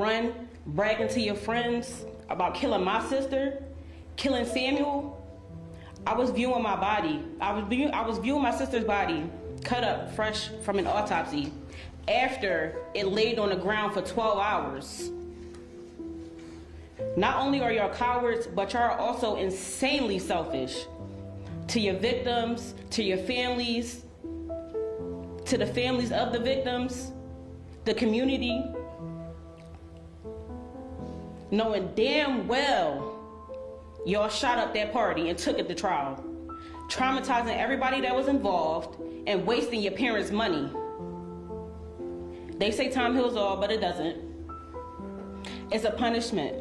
run bragging to your friends about killing my sister, killing Samuel. I was viewing my body. I was viewing my sister's body cut up fresh from an autopsy after it laid on the ground for 12 hours. Not only are y'all cowards, but y'all are also insanely selfish to your victims, to your families, to the families of the victims, the community, knowing damn well y'all shot up that party and took it to trial, traumatizing everybody that was involved and wasting your parents' money. They say time heals all, but it doesn't. It's a punishment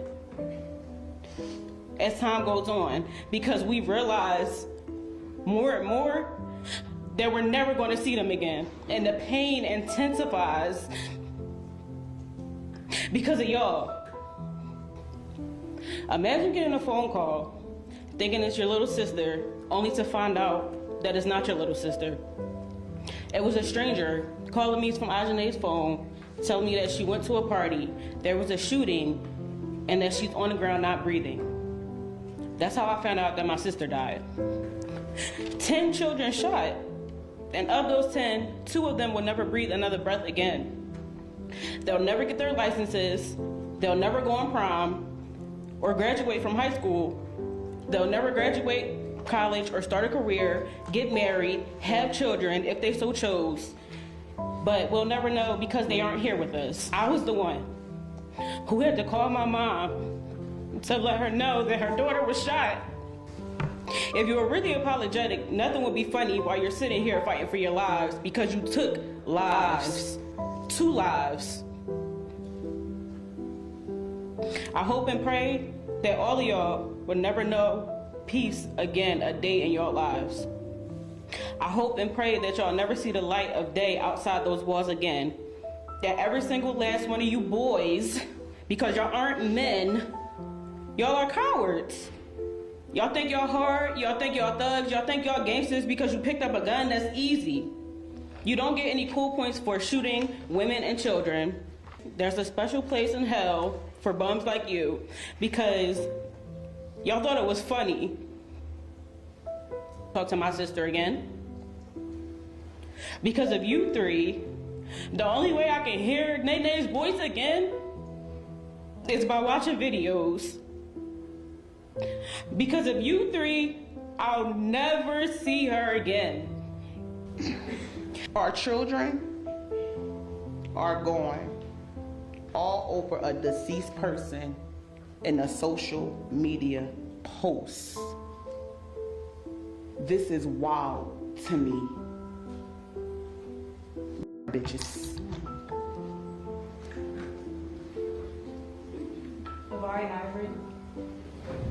as time goes on, because we realize more and more that we're never going to see them again. And the pain intensifies because of y'all. Imagine getting a phone call thinking it's your little sister, only to find out that it's not your little sister. It was a stranger calling me from Ajane's phone, telling me that she went to a party, there was a shooting, and that she's on the ground not breathing. That's how I found out that my sister died. 10 children shot, and of those 10, 2 of them will never breathe another breath again. They'll never get their licenses, they'll never go on prom, or graduate from high school. They'll never graduate college or start a career, get married, have children if they so chose. But we'll never know because they aren't here with us. I was the one who had to call my mom to let her know that her daughter was shot. If you were really apologetic, nothing would be funny while you're sitting here fighting for your lives because you took lives, 2 lives. I hope and pray that all of y'all will never know peace again a day in your lives. I hope and pray that y'all never see the light of day outside those walls again. That every single last one of you boys, because y'all aren't men, y'all are cowards. Y'all think y'all hard, y'all think y'all thugs, y'all think y'all gangsters because you picked up a gun. That's easy. You don't get any cool points for shooting women and children. There's a special place in hell for bums like you because y'all thought it was funny. Talk to my sister again. Because of you 3, the only way I can hear Nene's voice again is by watching videos. Because of you 3, I'll never see her again. Our children are gone all over a deceased person in a social media post. This is wild to me. Bitches.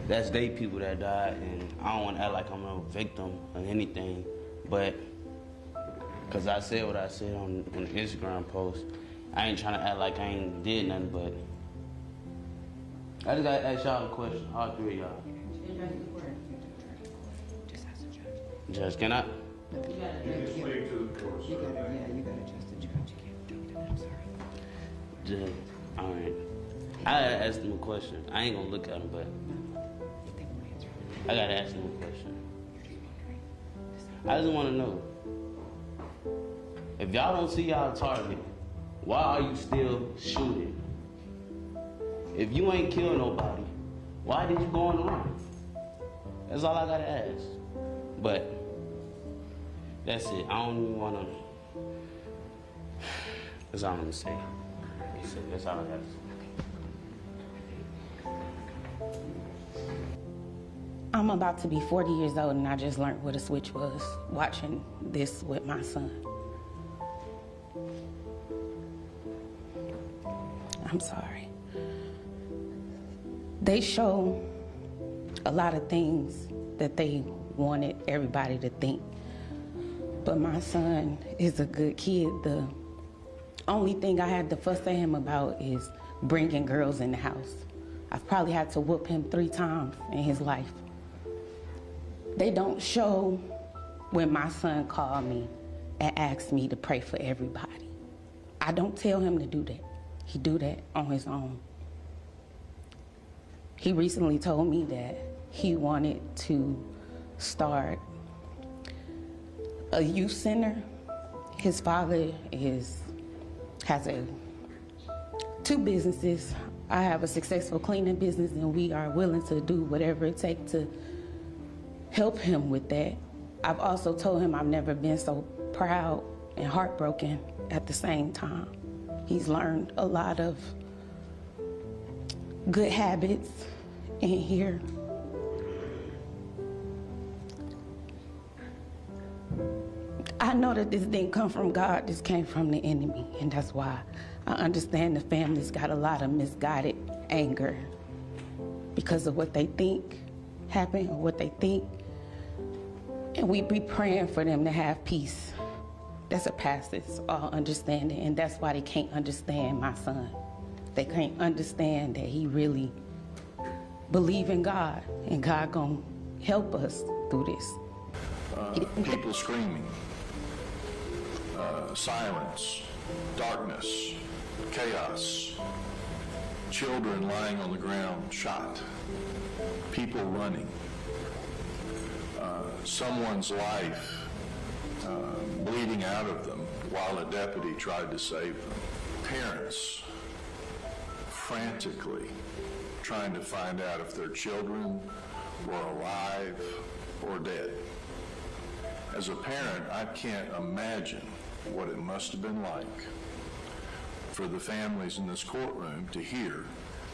That's they people that died, and I don't want to act like I'm a victim of anything, but because I said what I said on the Instagram post, I ain't trying to act like I ain't did nothing, but I just got to ask y'all a question, all 3 of y'all. Just ask the judge. Judge, can I? You gotta trust the judge. You can't do that. I'm sorry. Judge, all right. I gotta ask them a question. I ain't gonna look at them, but I gotta ask them a question. I just want to know, if y'all don't see y'all target, why are you still shooting? If you ain't killed nobody, why did you go on the run? That's all I gotta ask. But that's it. I don't even wanna. That's all I'm gonna say. That's all I have to say. I'm about to be 40 years old and I just learned what a switch was watching this with my son. I'm sorry. They show a lot of things that they wanted everybody to think. But my son is a good kid. The only thing I had to fuss at him about is bringing girls in the house. I've probably had to whoop him 3 times in his life. They don't show when my son called me and asked me to pray for everybody. I don't tell him to do that. he do that on his own. He recently told me that he wanted to start a youth center. His father has two businesses. I have a successful cleaning business, and we are willing to do whatever it takes to help him with that. I've also told him I've never been so proud and heartbroken at the same time. He's learned a lot of good habits in here. I know that this didn't come from God, this came from the enemy, and that's why I understand the family's got a lot of misguided anger because of what they think happened or what they think. And we be praying for them to have peace. That's a pastor's all understanding, and that's why they can't understand my son. They can't understand that he really believe in God, and God gonna help us through this. People screaming, silence, darkness, chaos, children lying on the ground shot, people running, someone's life bleeding out of them while a deputy tried to save them, parents frantically trying to find out if their children were alive or dead. As a parent, I can't imagine what it must have been like for the families in this courtroom to hear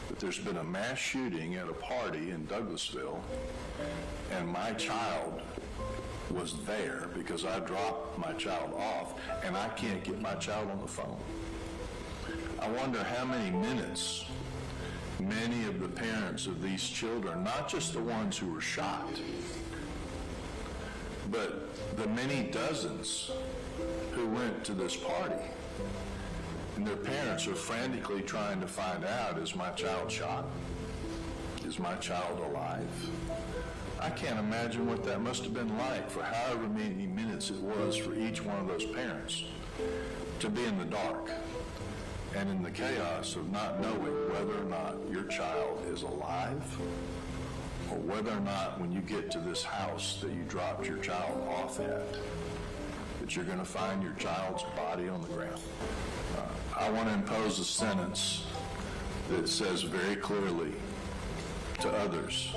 that there's been a mass shooting at a party in Douglasville, and my child was there because I dropped my child off, and I can't get my child on the phone. I wonder how many minutes many of the parents of these children, not just the ones who were shot, but the many dozens who went to this party, and their parents are frantically trying to find out, is my child shot? Is my child alive? I can't imagine what that must have been like for however many minutes it was for each one of those parents to be in the dark and in the chaos of not knowing whether or not your child is alive, or whether or not when you get to this house that you dropped your child off at, that you're going to find your child's body on the ground. I want to impose a sentence that says very clearly to others,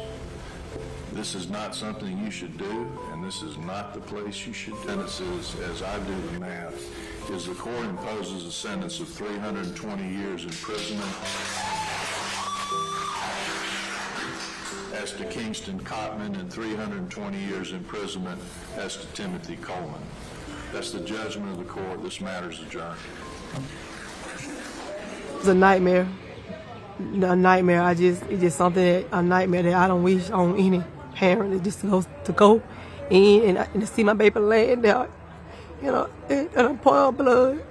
this is not something you should do, and this is not the place you should do. Sentences, as I do the math, is the court imposes a sentence of 320 years imprisonment as to Kingston Cotman and 320 years imprisonment as to Timothy Coleman. That's the judgment of the court. This matter is adjourned. It's a nightmare. A nightmare. It's just something a nightmare that I don't wish on any parent. Just to go in and to see my baby laying there, in a pool of blood.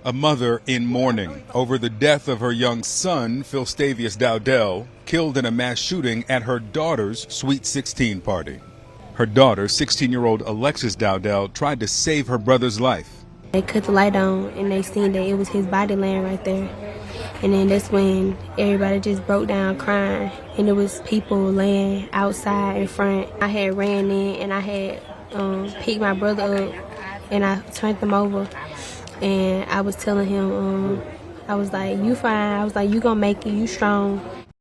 A mother in mourning over the death of her young son, Philstavius Dowdell, killed in a mass shooting at her daughter's Sweet 16 party. Her daughter, 16-year-old Alexis Dowdell, tried to save her brother's life. They cut the light on and they seen that it was his body laying right there. And then that's when everybody just broke down crying. And it was people laying outside in front. I had ran in and I had picked my brother up and I turned him over. And I was telling him, I was like, you fine. I was like, you gonna make it, you strong.